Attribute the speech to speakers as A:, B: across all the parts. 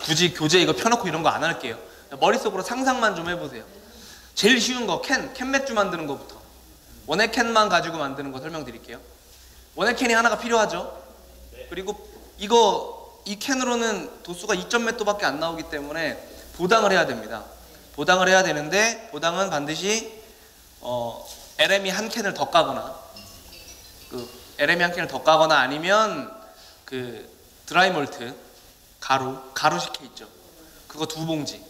A: 굳이 교재 이거 펴놓고 이런 거 안 할게요. 머릿속으로 상상만 좀 해보세요. 제일 쉬운 거 캔 맥주 만드는 거부터. 원액 캔만 가지고 만드는 거 설명드릴게요. 원액 캔이 하나가 필요하죠. 그리고 이 캔으로는 도수가 2점 몇 도밖에 안 나오기 때문에 보당을 해야 됩니다. 보당을 해야 되는데 보당은 반드시 LME 한 캔을 더 까거나 LME 한 캔을 더 까거나 아니면 드라이 몰트 가루 식혜 있죠. 그거 2봉지.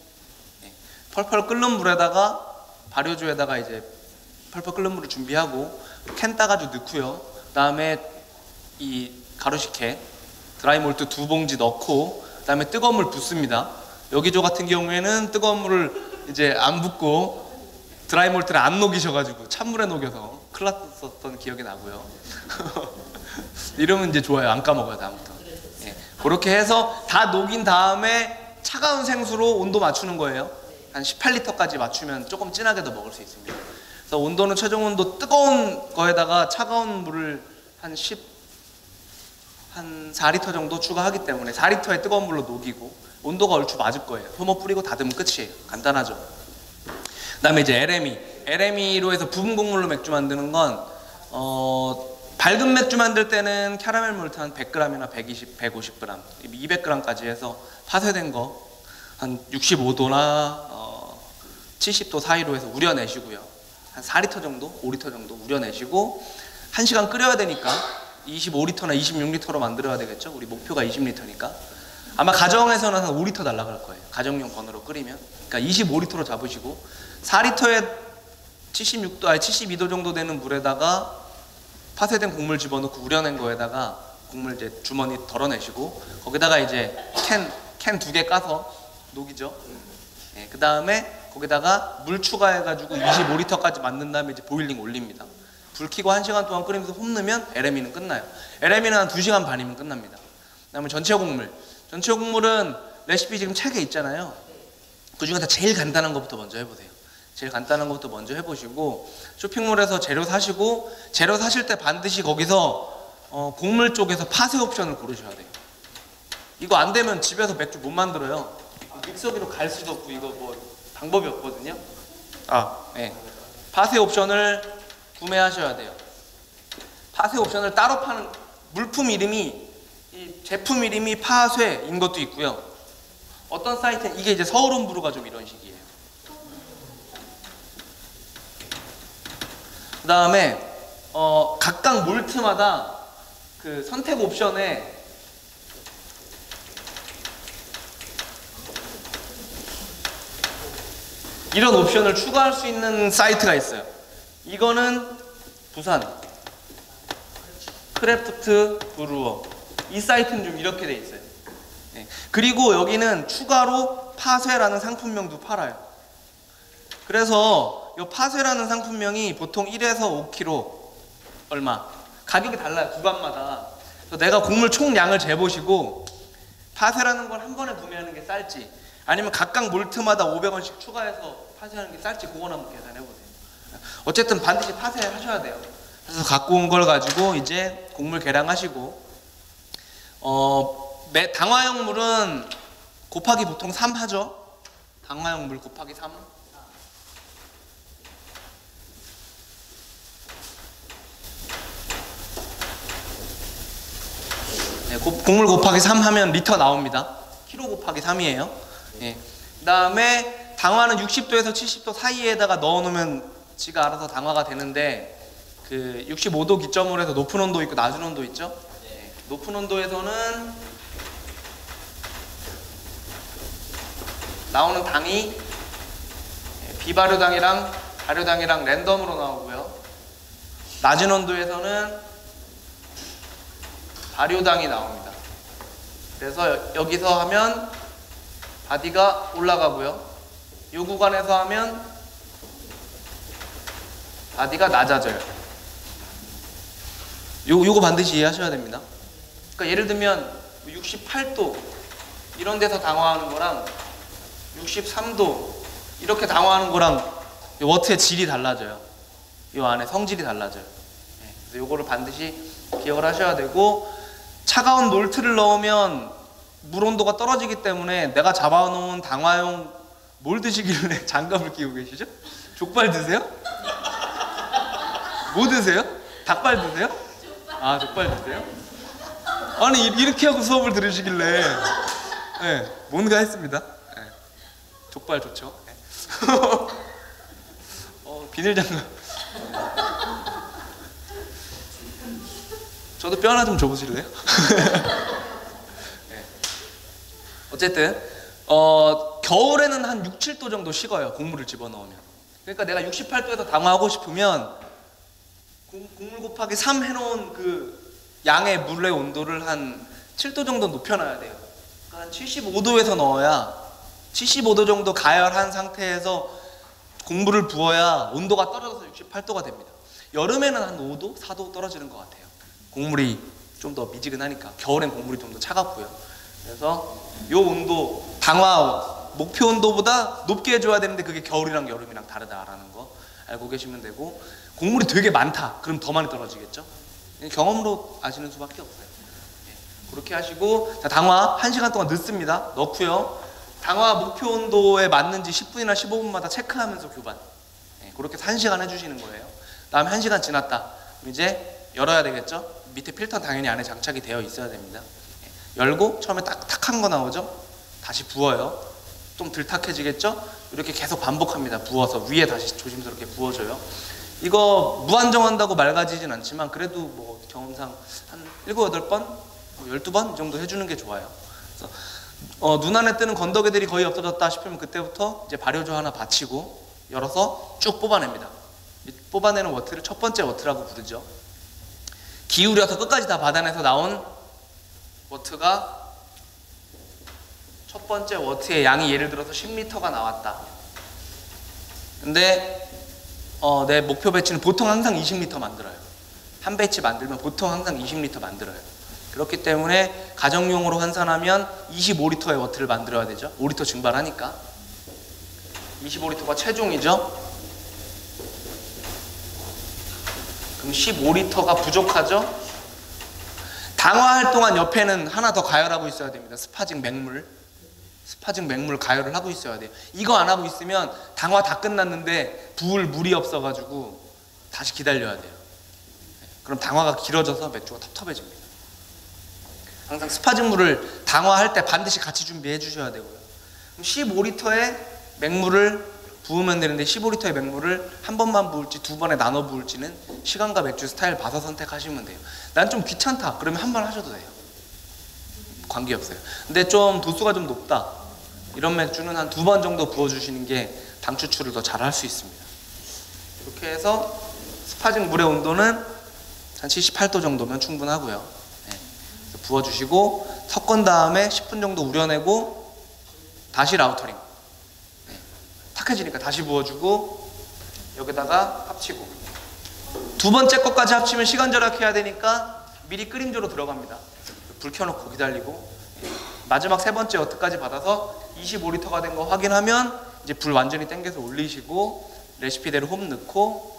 A: 펄펄 끓는 물에다가 발효주에다가 이제 펄펄 끓는 물을 준비하고 캔 따가지고 넣고요. 그다음에 이 가루 식혜 드라이 몰트 2봉지 넣고 그다음에 뜨거운 물 붓습니다. 여기조 같은 경우에는 뜨거운 물을 이제 안 붓고 드라이 몰트를 안 녹이셔가지고 찬물에 녹여서 큰일 났었던 기억이 나고요. 이러면 이제 좋아요. 안 까먹어요 다음부터. 예. 그렇게 해서 다 녹인 다음에 차가운 생수로 온도 맞추는 거예요. 한 18리터까지 맞추면 조금 진하게도 먹을 수 있습니다. 그래서 온도는 최종 온도 뜨거운 거에다가 차가운 물을 한 4리터 정도 추가하기 때문에 4리터의 뜨거운 물로 녹이고 온도가 얼추 맞을 거예요. 효모 뿌리고 닫으면 끝이에요. 간단하죠. 그 다음에 이제 LME로 해서 부분 곡물로 맥주 만드는 건 밝은 맥주 만들 때는 캐러멜 몰트 한 100g이나 120, 150g, 200g까지 해서 파쇄된 거 한 65도나 70도 사이로 해서 우려내시고요. 한 4리터 정도, 5리터 정도 우려내시고 1시간 끓여야 되니까 25리터나 26리터로 만들어야 되겠죠. 우리 목표가 20리터니까. 아마 가정에서는 한 5리터 날라갈 거예요. 가정용 번호로 끓이면. 그러니까 25리터로 잡으시고 4리터에 72도 정도 되는 물에다가 파쇄된 곡물 집어넣고 우려낸 거에다가 곡물 이제 주머니 덜어내시고 거기다가 이제 캔 2개 까서 녹이죠. 예, 그 다음에 거기다가 물 추가해가지고 25리터까지 만든 다음에 이제 보일링 올립니다. 불 켜고 1시간 동안 끓이면서 홈 넣으면 LME는 끝나요. LME는 한 2시간 반이면 끝납니다. 그 다음에 전체 곡물은 레시피 지금 책에 있잖아요. 그 중에서 제일 간단한 것부터 먼저 해보세요. 제일 간단한 것부터 먼저 해보시고 쇼핑몰에서 재료 사시고 재료 사실 때 반드시 거기서 곡물 쪽에서 파쇄 옵션을 고르셔야 돼요. 이거 안 되면 집에서 맥주 못 만들어요. 믹서기로 갈 수도 없고 이거 뭐 방법이 없거든요. 네. 파쇄 옵션을 구매하셔야 돼요. 파쇄 옵션을 따로 파는 물품 이름이 이 제품 이름이 파쇄인 것도 있고요. 어떤 사이트는 이게 이제 서울 홈브루가 좀 이런 식이에요. 그 다음에 각각 몰트마다 그 선택 옵션에 이런 옵션을 추가할 수 있는 사이트가 있어요. 이거는 부산 크래프트 브루어. 이 사이트는 좀 이렇게 돼 있어요. 네. 그리고 여기는 추가로 파쇄라는 상품명도 팔아요. 그래서 이 파쇄라는 상품명이 보통 1에서 5kg 얼마 가격이 달라요. 구간마다. 그래서 내가 곡물 총량을 재보시고 파쇄라는 걸 한 번에 구매하는 게 쌀지 아니면 각각 몰트마다 500원씩 추가해서 파쇄하는 게 쌀지 그건 한번 계산해보세요. 어쨌든 반드시 파쇄하셔야 돼요. 그래서 갖고 온 걸 가지고 이제 곡물 계량하시고 당화용 물은 곱하기 보통 3 하죠. 당화용 물 곱하기 3. 네, 곡물 곱하기 3 하면 리터 나옵니다. 키로 곱하기 3이에요. 네. 그 다음에 당화는 60도에서 70도 사이에다가 넣어놓으면 지가 알아서 당화가 되는데 그 65도 기점으로 해서 높은 온도 있고 낮은 온도 있죠. 네. 높은 온도에서는 나오는 당이 비발효당이랑 발효당이랑 랜덤으로 나오고요. 낮은 온도에서는 발효당이 나옵니다. 그래서 여기서 하면 바디가 올라가고요. 이 구간에서 하면 바디가 낮아져요. 요거 반드시 이해하셔야 됩니다. 그러니까 예를 들면 68도 이런 데서 당화하는 거랑 63도 이렇게 당화하는 거랑 워트의 질이 달라져요. 이 안에 성질이 달라져요. 네, 그래서 요거를 반드시 기억을 하셔야 되고 차가운 몰트를 넣으면 물 온도가 떨어지기 때문에 내가 잡아놓은 당화용 뭘 드시길래 장갑을 끼고 계시죠? 족발 드세요? 뭐 드세요? 닭발 드세요? 아, 족발 드세요? 아니 이렇게 하고 수업을 들으시길래 네, 뭔가 했습니다. 네, 족발 좋죠. 네. 비닐 장갑. 저도 뼈 하나 좀 줘보실래요? 네. 어쨌든 겨울에는 한 6, 7도 정도 식어요. 곡물을 집어넣으면. 그러니까 내가 68도에서 당화하고 싶으면 곡물 곱하기 3 해놓은 그 양의 물의 온도를 한 7도 정도 높여놔야 돼요. 그러니까 한 75도에서 넣어야 75도 정도 가열한 상태에서 곡물을 부어야 온도가 떨어져서 68도가 됩니다. 여름에는 한 5도, 4도 떨어지는 것 같아요. 곡물이 좀 더 미지근하니까. 겨울엔 곡물이 좀 더 차갑고요. 그래서 요 온도, 당화 목표 온도보다 높게 해줘야 되는데 그게 겨울이랑 여름이랑 다르다라는 거 알고 계시면 되고, 곡물이 되게 많다 그럼 더 많이 떨어지겠죠. 경험으로 아시는 수밖에 없어요. 그렇게 하시고, 자, 당화 1시간 동안 넣습니다. 넣고요, 당화 목표 온도에 맞는지 10분이나 15분마다 체크하면서 교반. 그렇게 1시간 해주시는 거예요. 다음에 1시간 지났다, 이제 열어야 되겠죠. 밑에 필터 당연히 안에 장착이 되어 있어야 됩니다. 열고 처음에 딱딱한 거 나오죠. 다시 부어요. 좀 덜 탁해지겠죠. 이렇게 계속 반복합니다. 부어서 위에 다시 조심스럽게 부어줘요. 이거 무한정한다고 맑아지진 않지만 그래도 뭐 경험상 한 7, 8번, 12번 이 정도 해주는 게 좋아요. 그래서 눈 안에 뜨는 건더기들이 거의 없어졌다 싶으면 그때부터 이제 발효조 하나 받치고 열어서 쭉 뽑아냅니다. 뽑아내는 워트를 첫 번째 워트라고 부르죠. 기울여서 끝까지 다 받아내서 나온 워트가 첫 번째 워트의 양이 예를 들어서 10리터가 나왔다. 근데 내 목표 배치는 보통 항상 20리터 만들어요. 한 배치 만들면 보통 항상 20리터 만들어요. 그렇기 때문에 가정용으로 환산하면 25리터의 워트를 만들어야 되죠. 5리터 증발하니까. 25리터가 최종이죠. 그럼 15리터가 부족하죠. 당화할 동안 옆에는 하나 더 가열하고 있어야 됩니다. 스파징 맹물. 스파징 맹물 가열을 하고 있어야 돼요. 이거 안 하고 있으면 당화 다 끝났는데 부을 물이 없어가지고 다시 기다려야 돼요. 그럼 당화가 길어져서 맥주가 텁텁해집니다. 항상 스파징 물을 당화할 때 반드시 같이 준비해 주셔야 되고요. 그럼 15리터의 맹물을 부으면 되는데 15리터의 맹물을 한 번만 부을지 두 번에 나눠 부을지는 시간과 맥주 스타일 봐서 선택하시면 돼요. 난 좀 귀찮다 그러면 한 번 하셔도 돼요. 관계없어요. 근데 좀 도수가 좀 높다 이런 맥주는 한 2번 정도 부어주시는 게 당 추출을 더 잘 할 수 있습니다. 이렇게 해서 스파징 물의 온도는 한 78도 정도면 충분하고요. 부어주시고 섞은 다음에 10분 정도 우려내고 다시 라우터링. 탁해지니까 다시 부어주고 여기다가 합치고, 두 번째 것까지 합치면 시간 절약해야 되니까 미리 끓임조로 들어갑니다. 불 켜놓고 기다리고 마지막 세 번째 워트까지 받아서 25리터가 된 거 확인하면 이제 불 완전히 당겨서 올리시고 레시피대로 홈 넣고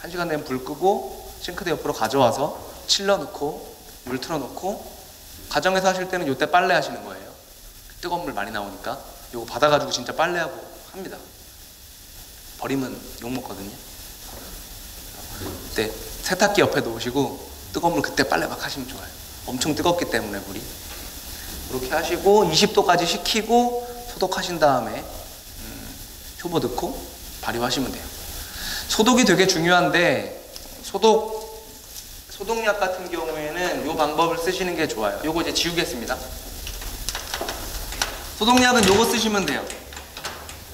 A: 1시간 되면 불 끄고 싱크대 옆으로 가져와서 칠러 넣고 물 틀어 놓고, 가정에서 하실 때는 이때 빨래 하시는 거예요. 뜨거운 물 많이 나오니까 이거 받아가지고 진짜 빨래하고 합니다. 버리면 욕먹거든요. 그때 세탁기 옆에 놓으시고 뜨거운 물 그때 빨래 막 하시면 좋아요. 엄청 뜨겁기 때문에 물이. 그렇게 하시고 20도까지 식히고 소독하신 다음에 효보 넣고 발효하시면 돼요. 소독이 되게 중요한데 소독약 같은 경우에는 이 방법을 쓰시는 게 좋아요. 요거 이제 지우겠습니다. 소독약은 요거 쓰시면 돼요.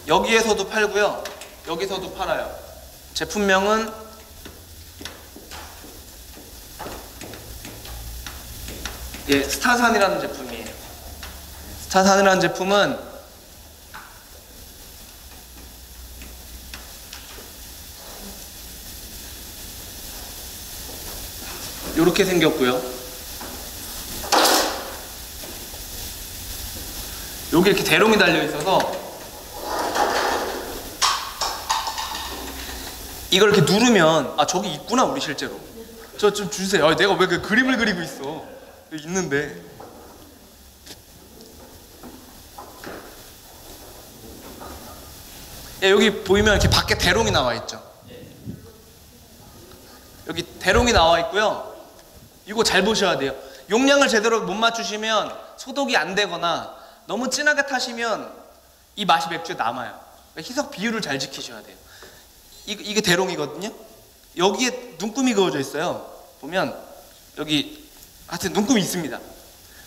A: 여기에서도 팔고요, 여기서도 팔아요. 제품명은 스타산이라는 제품이에요. 스타산이라는 제품은 이렇게 생겼고요. 여기 이렇게 대롱이 달려 있어서 이걸 이렇게 누르면, 아 저기 있구나 우리 실제로. 저 좀 주세요. 내가 왜 그 그림을 그리고 있어. 여기 있는데 예, 여기 보이면 이렇게 밖에 대롱이 나와 있죠. 여기 대롱이 나와 있고요. 이거 잘 보셔야 돼요. 용량을 제대로 못 맞추시면 소독이 안 되거나 너무 진하게 타시면 이 맛이 맥주에 남아요. 그러니까 희석 비율을 잘 지키셔야 돼요. 이게 대롱이거든요. 여기에 눈금이 그어져 있어요. 보면 여기 하여튼 눈금이 있습니다.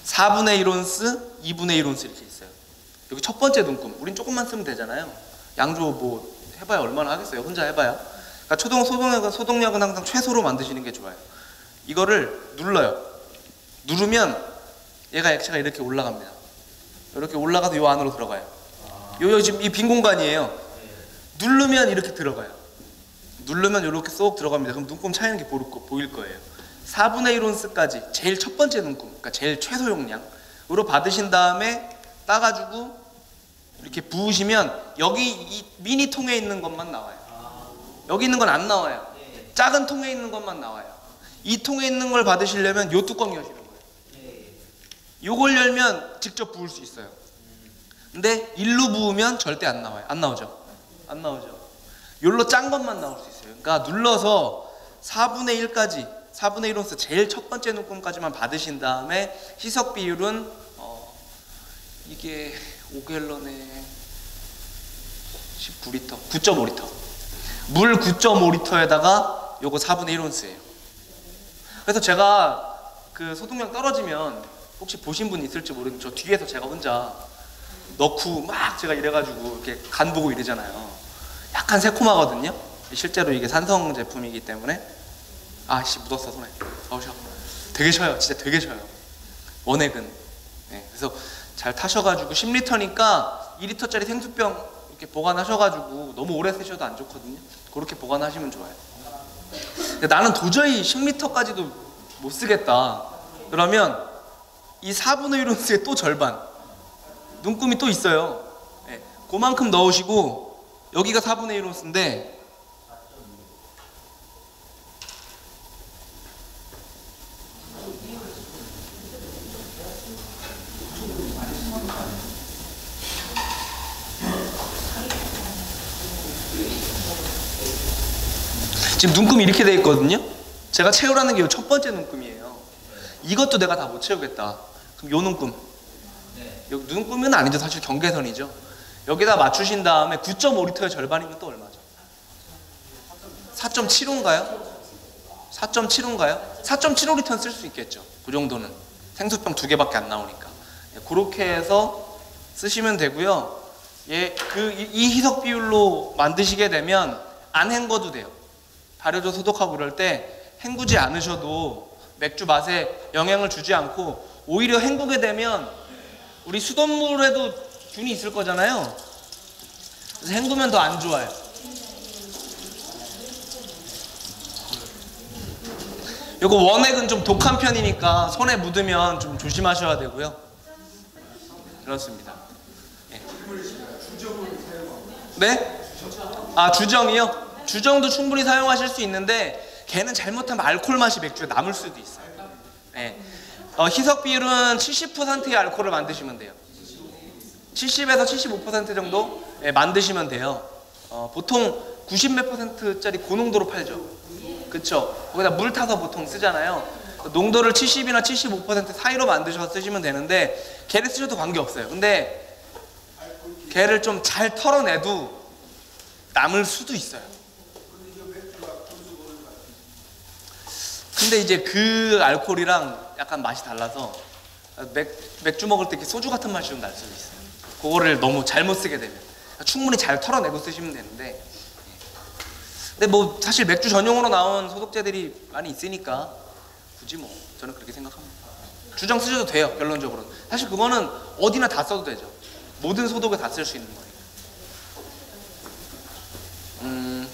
A: 4분의 1온스, 2분의 1온스 이렇게 있어요. 여기 첫 번째 눈금. 우린 조금만 쓰면 되잖아요. 양조 뭐 해봐야 얼마나 하겠어요. 혼자 해봐야. 그러니까 소독약은 항상 최소로 만드시는 게 좋아요. 이거를 눌러요. 누르면 얘가 액체가 이렇게 올라갑니다. 이렇게 올라가서 요 안으로 들어가요. 요 지금 이 빈 공간이에요. 누르면 이렇게 들어가요. 누르면 이렇게 쏙 들어갑니다. 그럼 눈금 차이는 게 보일 거예요. 4분의 1온스까지 제일 첫 번째 눈금, 그러니까 제일 최소 용량으로 받으신 다음에 따가지고 이렇게 부으시면 여기 이 미니 통에 있는 것만 나와요. 여기 있는 건 안 나와요. 작은 통에 있는 것만 나와요. 이 통에 있는 걸 받으시려면 요 뚜껑 여시는 거예요. 요걸 열면 직접 부을 수 있어요. 근데 일로 부으면 절대 안 나와요. 안 나오죠? 안 나오죠. 요로 짠 것만 나올 수 있어요. 그러니까 눌러서 4분의 1까지 4분의 1온스 제일 첫 번째 눈금까지만 받으신 다음에 희석 비율은 이게 5갤런에 19리터, 9.5리터. 물 9.5리터에다가 요거 4분의 1온스예요. 그래서 제가 그 소독약 떨어지면 혹시 보신 분 있을지 모르는데 저 뒤에서 제가 혼자 넣고 막 제가 이래가지고 이렇게 간 보고 이러잖아요. 약간 새콤하거든요. 실제로 이게 산성 제품이기 때문에. 아씨 묻었어 손에. 어우셔. 되게 쉬어요. 진짜 되게 쉬어요. 원액은. 네, 그래서 잘 타셔가지고 10리터니까 2리터짜리 생수병 이렇게 보관하셔가지고 너무 오래 쓰셔도 안 좋거든요. 그렇게 보관하시면 좋아요. 근데 나는 도저히 10리터까지도 못 쓰겠다. 그러면 이 4분의 1온스의 또 절반. 눈금이 또 있어요. 네, 그만큼 넣으시고 여기가 4분의 1온스인데 지금 눈금이 이렇게 돼 있거든요. 제가 채우라는 게 첫 번째 눈금이에요. 이것도 내가 다 못 채우겠다. 그럼 요 눈금. 여기 눈금은 아니죠. 사실 경계선이죠. 여기다 맞추신 다음에 9.5리터의 절반이면 또 얼마죠? 4.75인가요? 4.75인가요? 4.75리터는 쓸 수 있겠죠. 그 정도는. 생수병 2개밖에 안 나오니까. 그렇게 해서 쓰시면 되고요. 예, 이 희석 비율로 만드시게 되면 안 헹궈도 돼요. 발효조 소독하고 이럴 때 헹구지 않으셔도 맥주 맛에 영향을 주지 않고 오히려 헹구게 되면 우리 수돗물에도 균이 있을 거잖아요. 그래서 헹구면 더 안 좋아요. 이거 원액은 좀 독한 편이니까 손에 묻으면 좀 조심하셔야 되고요. 그렇습니다. 네? 아, 주정이요? 주정도 충분히 사용하실 수 있는데 걔는 잘못하면 알코올 맛이 맥주에 남을 수도 있어요. 네. 희석 비율은 70%의 알코올을 만드시면 돼요. 70에서 75% 정도 만드시면 돼요. 보통 90몇 %짜리 고농도로 팔죠. 그쵸? 거기다 물 타서 보통 쓰잖아요. 농도를 70이나 75% 사이로 만드셔서 쓰시면 되는데 걔를 쓰셔도 관계없어요. 근데 걔를 좀 잘 털어내도 남을 수도 있어요. 근데 이제 그 알코올이랑 약간 맛이 달라서 맥주 먹을 때 소주 같은 맛이 좀 날 수도 있어요. 그거를 너무 잘못 쓰게 되면 충분히 잘 털어내고 쓰시면 되는데, 근데 뭐 사실 맥주 전용으로 나온 소독제들이 많이 있으니까 굳이 뭐 저는 그렇게 생각합니다. 주정 쓰셔도 돼요. 결론적으로는 사실 그거는 어디나 다 써도 되죠. 모든 소독에 다 쓸 수 있는 거니까.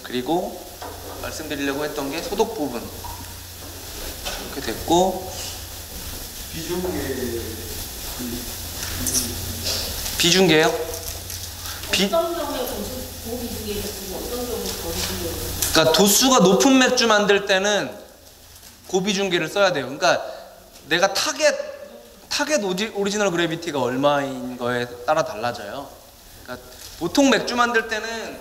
A: 그리고 말씀드리려고 했던 게 소독 부분 이렇게 됐고, 비중계요? 어떤 경우에 고비중계를 쓰고 어떤 경우에 저비중계를 쓰고? 그러니까 도수가 높은 맥주 만들 때는 고비중계를 써야 돼요. 그러니까 내가 타겟 오리지널 그래비티가 얼마인 거에 따라 달라져요. 그러니까 보통 맥주 만들 때는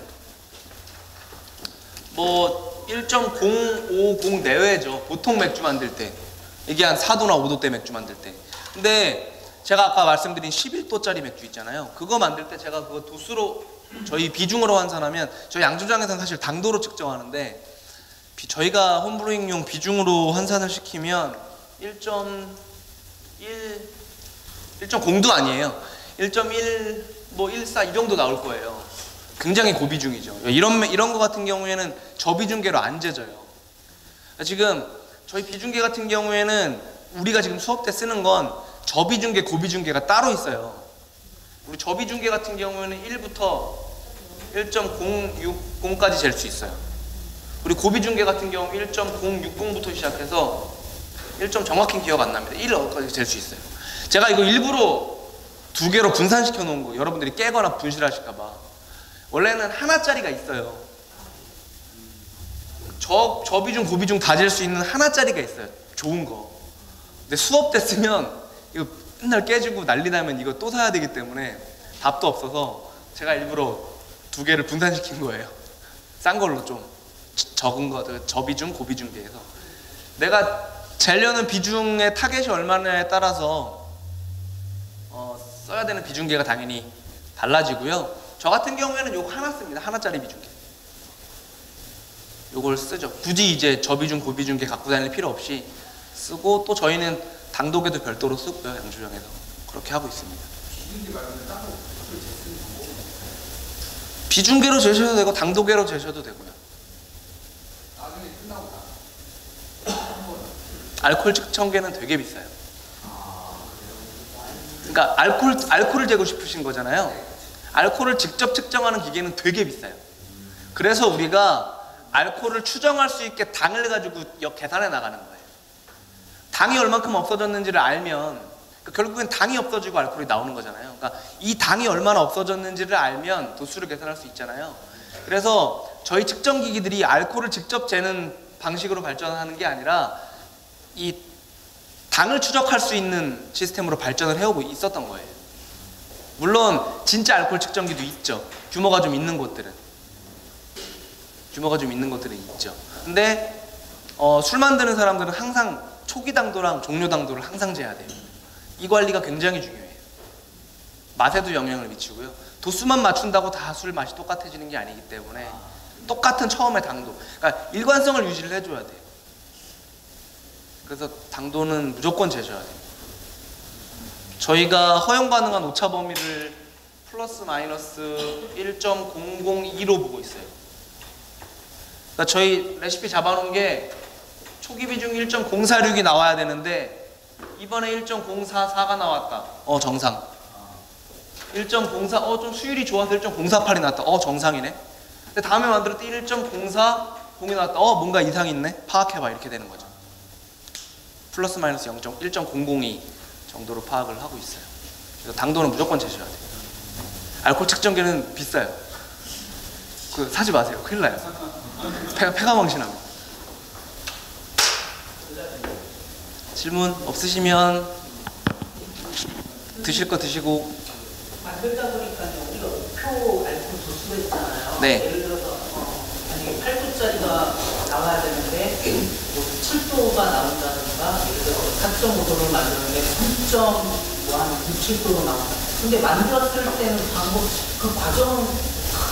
A: 뭐 1.050 내외죠. 보통 맥주 만들 때. 이게 한 4도나 5도대 맥주 만들 때. 근데 제가 아까 말씀드린 11도짜리 맥주 있잖아요. 그거 만들 때 제가 그거 도수로 저희 비중으로 환산하면 저희 양조장에서는 사실 당도로 측정하는데 저희가 홈브루잉용 비중으로 환산을 시키면 1.0도 아니에요. 1.1 뭐 14 이 정도 나올 거예요. 굉장히 고비중이죠. 이런 거 같은 경우에는 저비중계로 안 재져요. 지금 저희 비중계 같은 경우에는 우리가 지금 수업 때 쓰는 건 저비중계, 고비중계가 따로 있어요. 우리 저비중계 같은 경우에는 1부터 1.060까지 잴 수 있어요. 우리 고비중계 같은 경우 1.060부터 시작해서 1점 정확히 기억 안 납니다. 1까지 잴 수 있어요. 제가 이거 일부러 두 개로 분산시켜 놓은 거 여러분들이 깨거나 분실하실까 봐. 원래는 하나짜리가 있어요. 저비중, 고비중 다 잴 수 있는 하나짜리가 있어요. 좋은 거. 근데 수업 때 쓰면 이거 맨날 깨지고 난리 나면 이거 또 사야 되기 때문에 답도 없어서 제가 일부러 두 개를 분산시킨 거예요. 싼 걸로 좀 적은 거, 저비중, 고비중계에서 내가 재려는 비중의 타겟이 얼마냐에 따라서 써야 되는 비중계가 당연히 달라지고요. 저 같은 경우에는 요거 하나 씁니다. 하나짜리 비중계. 요걸 쓰죠. 굳이 이제 저비중, 고비중계 갖고 다닐 필요 없이 쓰고 또 저희는 당도계도 별도로 쓰고요. 양조장에서 그렇게 하고 있습니다. 비중계로 재셔도 되고 당도계로 재셔도 되고요.
B: 나중에 끝나고
A: 알코올 측정계는 되게 비싸요. 그러니까 알코올을 재고 싶으신 거잖아요. 알코올을 직접 측정하는 기계는 되게 비싸요. 그래서 우리가 알코올을 추정할 수 있게 당을 가지고 계산해 나가는 거예요. 당이 얼만큼 없어졌는지를 알면 결국엔 당이 없어지고 알코올이 나오는 거잖아요. 그러니까 이 당이 얼마나 없어졌는지를 알면 도수를 계산할 수 있잖아요. 그래서 저희 측정기기들이 알코올을 직접 재는 방식으로 발전하는 게 아니라 이 당을 추적할 수 있는 시스템으로 발전을 해오고 있었던 거예요. 물론 진짜 알코올 측정기도 있죠. 규모가 좀 있는 곳들은 있죠. 근데 술 만드는 사람들은 항상 초기 당도랑 종료 당도를 항상 재야 돼요. 이 관리가 굉장히 중요해요. 맛에도 영향을 미치고요. 도수만 맞춘다고 다 술 맛이 똑같아지는 게 아니기 때문에 똑같은 처음의 당도, 그러니까 일관성을 유지를 해줘야 돼요. 그래서 당도는 무조건 재셔야 돼요. 저희가 허용 가능한 오차 범위를 플러스 마이너스 1.002로 보고 있어요. 그러니까 저희 레시피 잡아놓은 게 초기 비중 1.046이 나와야 되는데 이번에 1.044가 나왔다. 정상. 1.04 좀 수율이 좋아서 1.048이 나왔다. 정상이네. 근데 다음에 만들 때 1.040이 나왔다. 뭔가 이상이 있네. 파악해봐. 이렇게 되는 거죠. 플러스 마이너스 1.002 정도로 파악을 하고 있어요. 그래서 당도는 무조건 재셔야 돼요. 알코올 측정기는 비싸요. 사지 마세요. 큰일 나요. 폐가망신합니다. 질문 없으시면 드실 거 드시고.
C: 만들다 보니까 우리가 목표 알코올 도수가 있잖아요.
A: 네.
C: 예를 들어서 만약에 8도짜리가 나와야 되는데 7도가 나온다든가, 예를 들어서 4.5도를 만드는데 3.67도로 나온다. 근데 만들었을 때는 그 과정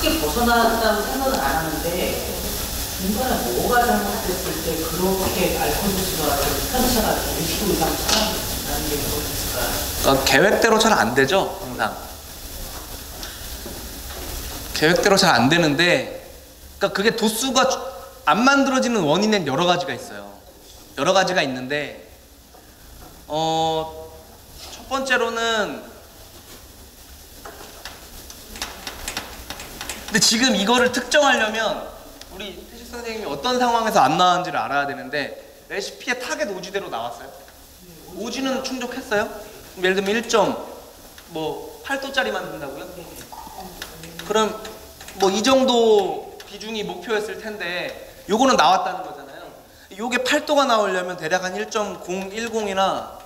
C: 크게 벗어났다고 생각은 안 하는데 중간에 뭐가 잘못됐을 때 그렇게 알코올 도수가 편차가 20도 이상 차라는 게 있을까요?
A: 계획대로 잘 안 되죠, 항상. 계획대로 잘 안 되는데, 그러니까 그게 도수가 안 만들어지는 원인은 여러 가지가 있어요. 여러 가지가 있는데, 첫 번째로는, 근데 지금 이거를 특정하려면 우리 태식 선생님이 어떤 상황에서 안 나왔는지를 알아야 되는데, 레시피에 타겟 오지대로 나왔어요? 오지는 충족했어요? 예를 들면 1.8도짜리 만든다고요? 그럼 이 정도 비중이 목표였을 텐데 요거는 나왔다는 거잖아요. 요게 8도가 나오려면 대략 한 1.010이나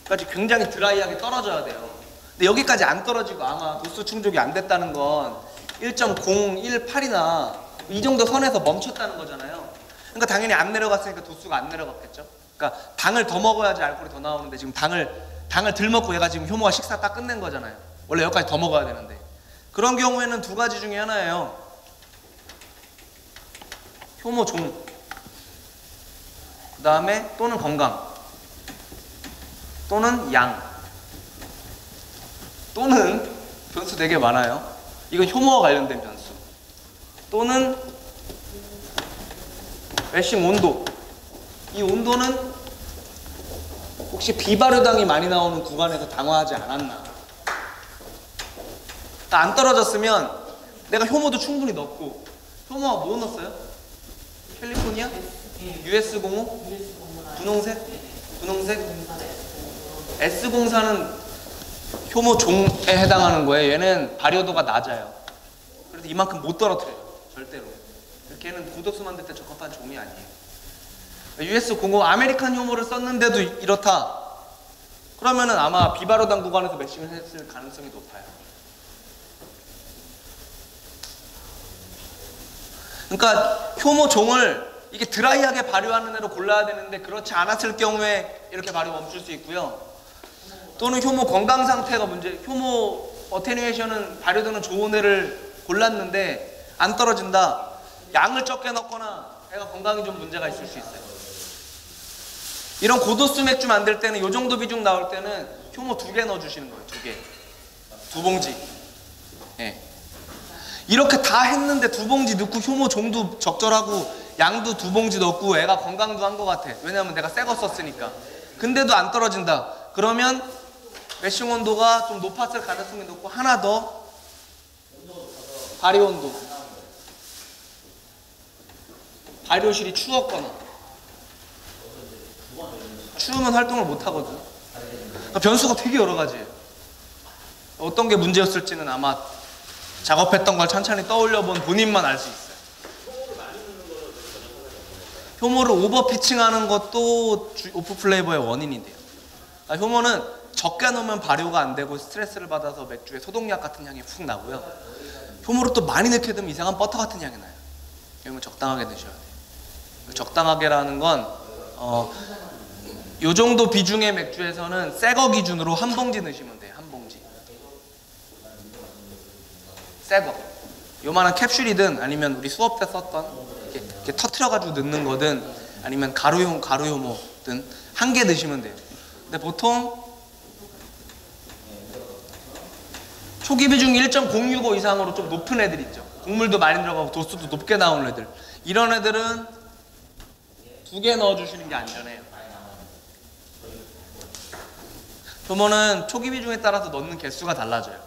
A: 까지 굉장히 드라이하게 떨어져야 돼요. 근데 여기까지 안 떨어지고 아마 도수 충족이 안 됐다는 건 1.018이나 이 정도 선에서 멈췄다는 거잖아요. 그러니까 당연히 안 내려갔으니까 도수가 안 내려갔겠죠. 그러니까 당을 더 먹어야지 알코올이 더 나오는데 지금 당을 덜 먹고 얘가 지금 효모가 식사 딱 끝낸 거잖아요. 원래 여기까지 더 먹어야 되는데. 그런 경우에는 두 가지 중에 하나예요. 효모 종, 그 다음에 또는 건강, 또는 양, 또는 변수 되게 많아요. 이건 효모와 관련된 변수. 또는 매싱 온도. 이 온도는 혹시 비발효당이 많이 나오는 구간에서 당화하지 않았나. 안 떨어졌으면 내가 효모도 충분히 넣고. 효모가 뭐 넣었어요? 캘리포니아? US05? 분홍색? S04는 효모 종에 해당하는 거예요. 얘는 발효도가 낮아요. 그래서 이만큼 못 떨어뜨려요. 절대로. 걔는 고도수 만들 때 적합한 종이 아니에요. US05 아메리칸 효모를 썼는데도 이렇다. 그러면은 아마 비발효당 구간에서 매칭을 했을 가능성이 높아요. 그러니까 효모 종을 이게 드라이하게 발효하는 애로 골라야 되는데 그렇지 않았을 경우에 이렇게 발효 멈출 수 있고요. 또는 효모 건강 상태가 문제, 효모 어테뉴에이션은 발효되는 좋은 애를 골랐는데 안 떨어진다. 양을 적게 넣거나 애가 건강이 좀 문제가 있을 수 있어요. 이런 고도수 맥주 만들 때는 이 정도 비중 나올 때는 효모 2개 넣어주시는 거예요. 2개. 2봉지. 예. 이렇게 다 했는데 2봉지 넣고 효모 종도 적절하고 양도 2봉지 넣고 애가 건강도 한 것 같아. 왜냐면 내가 새 거 썼으니까. 근데도 안 떨어진다. 그러면 매싱 온도가 좀 높았을 가능성이 높고 하나 더 발효 온도. 발효실이 추웠거나 추우면 활동을 못 하거든. 그러니까 변수가 되게 여러 가지예요. 어떤 게 문제였을지는 아마 작업했던 걸 천천히 떠올려 본 본인만 알 수 있어요. 효모를 오버 피칭하는 것도 오프 플레이버의 원인인데요. 효모는 적게 넣으면 발효가 안 되고 스트레스를 받아서 맥주에 소독약 같은 향이 훅 나고요. 효모를 또 많이 넣게 되면 이상한 버터 같은 향이 나요. 그러면 적당하게 드셔야 돼요. 적당하게라는 건 요 정도 비중의 맥주에서는 새 거 기준으로 한 봉지 넣으시면 돼요. 한 봉지. 새 거. 요만한 캡슐이든 아니면 우리 수업 때 썼던 이렇게 터트려가지고 넣는 거든 아니면 가루효모든 한 개 넣으시면 돼요. 근데 보통 초기 비중이 1.065 이상으로 좀 높은 애들 있죠. 곡물도 많이 들어가고 도수도 높게 나오는 애들. 이런 애들은 2개 넣어주시는 게 안전해요. 효모는 초기 비중에 따라서 넣는 개수가 달라져요.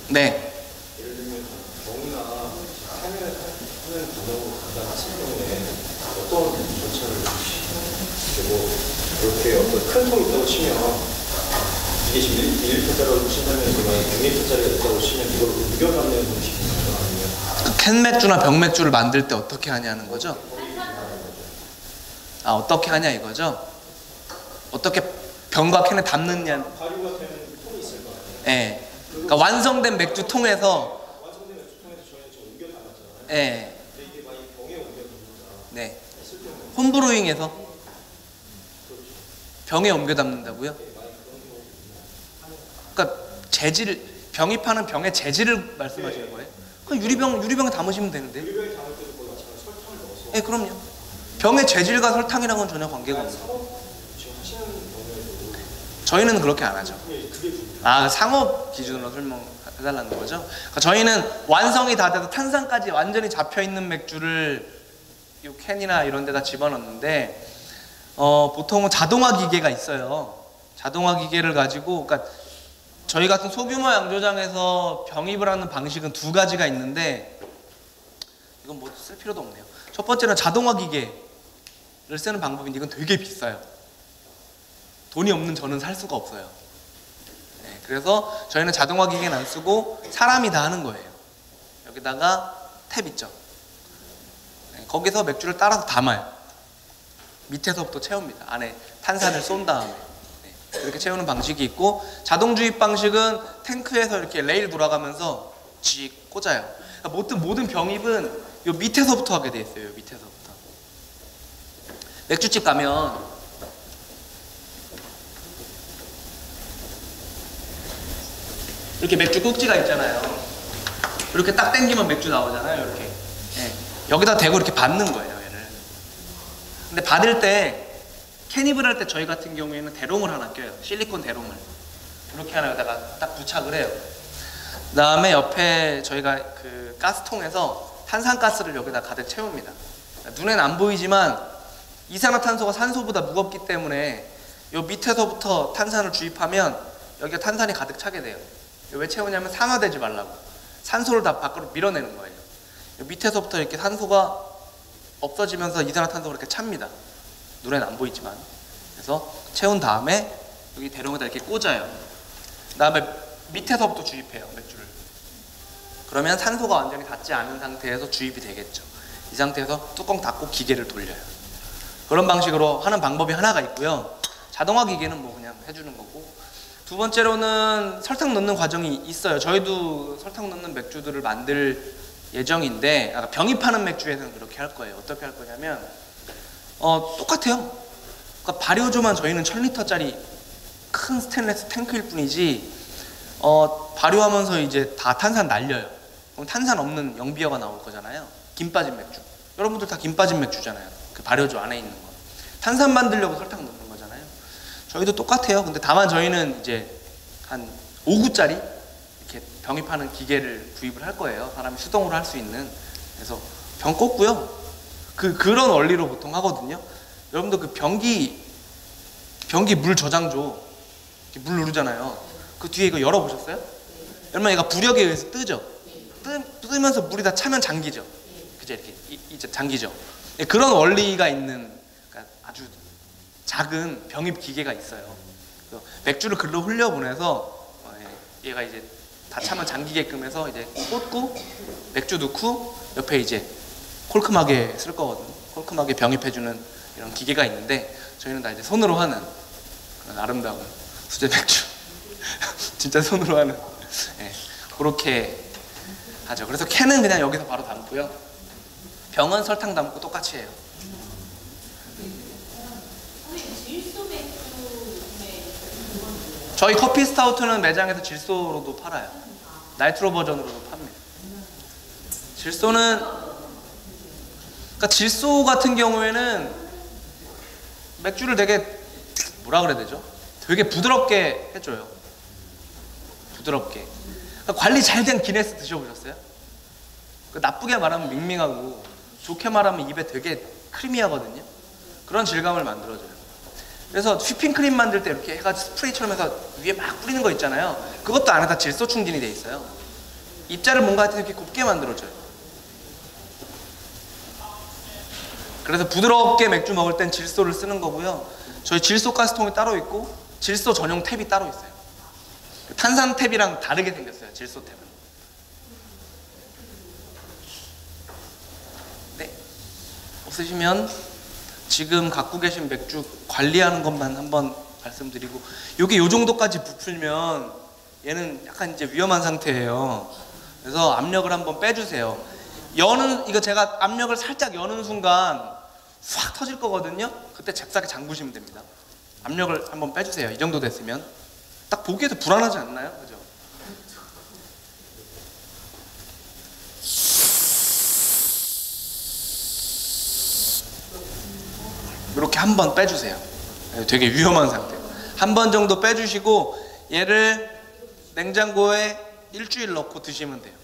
A: 네.
B: 예를 들면 병이나 하는 방법으로 간단하실 경우에 어떤 절차를 그리고 이렇게 어떤 큰 통이 있다고 치면 이게 지금 1리터짜리로 친다면 6리터짜리가 있다고 치면 이걸 우겨가는 방식인가요? 아니면
A: 캔맥주나 병맥주를 만들 때 어떻게 하냐는 거죠? 아, 어떻게 하냐 이거죠? 어떻게 병과 캔에 담느냐.
B: 발효가 되는 통이 있을 거 아니에요?
A: 예. 그러니까 완성된 맥주 통에서
B: 완성된 맥주 통에서 저희는 지금 우겨담았잖아요.
A: 예.
B: 근데 이게 만약 병에 우겨담는다
A: 네.
B: 했을 경우에
A: 홈브루잉에서 병에 옮겨 담는다고요? 그러니까 병이 파는 병의 재질을 말씀하시는 거예요? 그럼 유리병에 담으시면 되는데.
B: 유리병에 담을 때도 거의 마찬가지로 설탕을 넣어서
A: 예, 그럼요. 병의 재질과 설탕이랑은 전혀 관계가 없어요.
B: 지금 하시는 경우에도
A: 저희는 그렇게 안 하죠.
B: 그게
A: 아, 상업 기준으로 설명해달라는 거죠. 그러니까 저희는 완성이 다 돼서 탄산까지 완전히 잡혀있는 맥주를 이 캔이나 이런 데다 집어넣는데 보통은 자동화 기계가 있어요. 자동화 기계를 가지고, 그러니까 저희 같은 소규모 양조장에서 병입을 하는 방식은 2가지가 있는데 이건 뭐 쓸 필요도 없네요. 첫 번째는 자동화 기계를 쓰는 방법인데 이건 되게 비싸요. 돈이 없는 저는 살 수가 없어요. 네, 그래서 저희는 자동화 기계는 안 쓰고 사람이 다 하는 거예요. 여기다가 탭 있죠. 네, 거기서 맥주를 따라서 담아요. 밑에서부터 채웁니다. 안에 탄산을 쏜 다음에. 네. 이렇게 채우는 방식이 있고, 자동 주입 방식은 탱크에서 이렇게 레일 돌아가면서 직 꽂아요. 그러니까 모든 병입은 요 밑에서부터 하게 돼 있어요. 요 밑에서부터. 맥주집 가면 이렇게 맥주 꼭지가 있잖아요. 이렇게 딱 당기면 맥주 나오잖아요. 이렇게. 예. 여기다 대고 이렇게 받는 거예요, 얘를. 근데 받을 때 캐닙을 할 때 저희 같은 경우에는 대롱을 하나 껴요. 실리콘 대롱을. 이렇게 하나에다가 딱 부착을 해요. 그 다음에 옆에 저희가 그 가스통에서 탄산가스를 여기다 가득 채웁니다. 눈엔 안 보이지만 이산화탄소가 산소보다 무겁기 때문에 요 밑에서부터 탄산을 주입하면 여기가 탄산이 가득 차게 돼요. 왜 채우냐면 산화되지 말라고. 산소를 다 밖으로 밀어내는 거예요. 요 밑에서부터 이렇게 산소가 없어지면서 이산화탄소가 이렇게 찹니다. 눈엔 안 보이지만. 그래서 채운 다음에 여기 대롱에다 이렇게 꽂아요. 그 다음에 밑에서부터 주입해요, 맥주를. 그러면 산소가 완전히 닿지 않은 상태에서 주입이 되겠죠. 이 상태에서 뚜껑 닫고 기계를 돌려요. 그런 방식으로 하는 방법이 하나가 있고요. 자동화 기계는 뭐 그냥 해주는 거고, 두 번째로는 설탕 넣는 과정이 있어요. 저희도 설탕 넣는 맥주들을 만들 예정인데, 병입하는 맥주에서는 그렇게 할 거예요. 어떻게 할 거냐면 똑같아요. 그러니까 발효조만 저희는 1000리터짜리 큰 스테인리스 탱크일 뿐이지, 발효하면서 이제 다 탄산 날려요. 그럼 탄산 없는 영비어가 나올 거잖아요. 김 빠진 맥주. 여러분들 다 김 빠진 맥주잖아요. 그 발효조 안에 있는 거. 탄산 만들려고 설탕 넣는 거잖아요. 저희도 똑같아요. 근데 다만 저희는 이제 한 5구짜리 이렇게 병입하는 기계를 구입을 할 거예요. 사람이 수동으로 할 수 있는. 그래서 병 꽂고요. 그런 원리로 보통 하거든요. 여러분들 그 변기 물 저장조 이렇게 물 누르잖아요. 그 뒤에 이거 열어보셨어요? 여러분 얘가 부력에 의해서 뜨죠? 뜨면서 물이 다 차면 잠기죠? 그죠? 이렇게 이제 잠기죠? 그런 원리가 있는, 그러니까 아주 작은 병입 기계가 있어요. 맥주를 글로 흘려보내서 얘가 이제 다 차면 잠기게끔 해서 이제 꽂고 맥주 넣고 옆에 이제 콜크막에 쓸 거거든요. 콜크막에 병입해주는 이런 기계가 있는데, 저희는 다 이제 손으로 하는 그런 아름다운 수제 맥주 진짜 손으로 하는, 그렇게 하죠. 그래서 캔은 그냥 여기서 바로 담고요. 병은 설탕 담고 똑같이 해요. 저희 커피 스타우트는 매장에서 질소로도 팔아요. 나이트로 버전으로도 팝니다. 질소는, 그러니까 질소 같은 경우에는 맥주를 되게 뭐라 그래야 되죠? 되게 부드럽게 해줘요. 부드럽게. 그러니까 관리 잘 된 기네스 드셔보셨어요? 나쁘게 말하면 밍밍하고 좋게 말하면 입에 되게 크리미하거든요. 그런 질감을 만들어줘요. 그래서 휘핑크림 만들 때 이렇게 해가지고 스프레이처럼 해서 위에 막 뿌리는 거 있잖아요. 그것도 안에 다 질소 충진이 돼 있어요. 입자를 뭔가 이렇게 곱게 만들어줘요. 그래서 부드럽게 맥주 먹을 땐 질소를 쓰는 거고요. 저희 질소 가스통이 따로 있고 질소 전용 탭이 따로 있어요. 탄산 탭이랑 다르게 생겼어요. 질소 탭은. 네. 없으시면 지금 갖고 계신 맥주 관리하는 것만 한번 말씀드리고, 요게 요 정도까지 부풀면 얘는 약간 이제 위험한 상태예요. 그래서 압력을 한번 빼주세요. 이거 제가 압력을 살짝 여는 순간 확 터질 거거든요. 그때 잽싸게 잠그시면 됩니다. 압력을 한번 빼주세요. 이 정도 됐으면. 딱 보기에도 불안하지 않나요? 그죠? 이렇게 한 번 빼주세요. 되게 위험한 상태. 한 번 정도 빼주시고 얘를 냉장고에 일주일 넣고 드시면 돼요.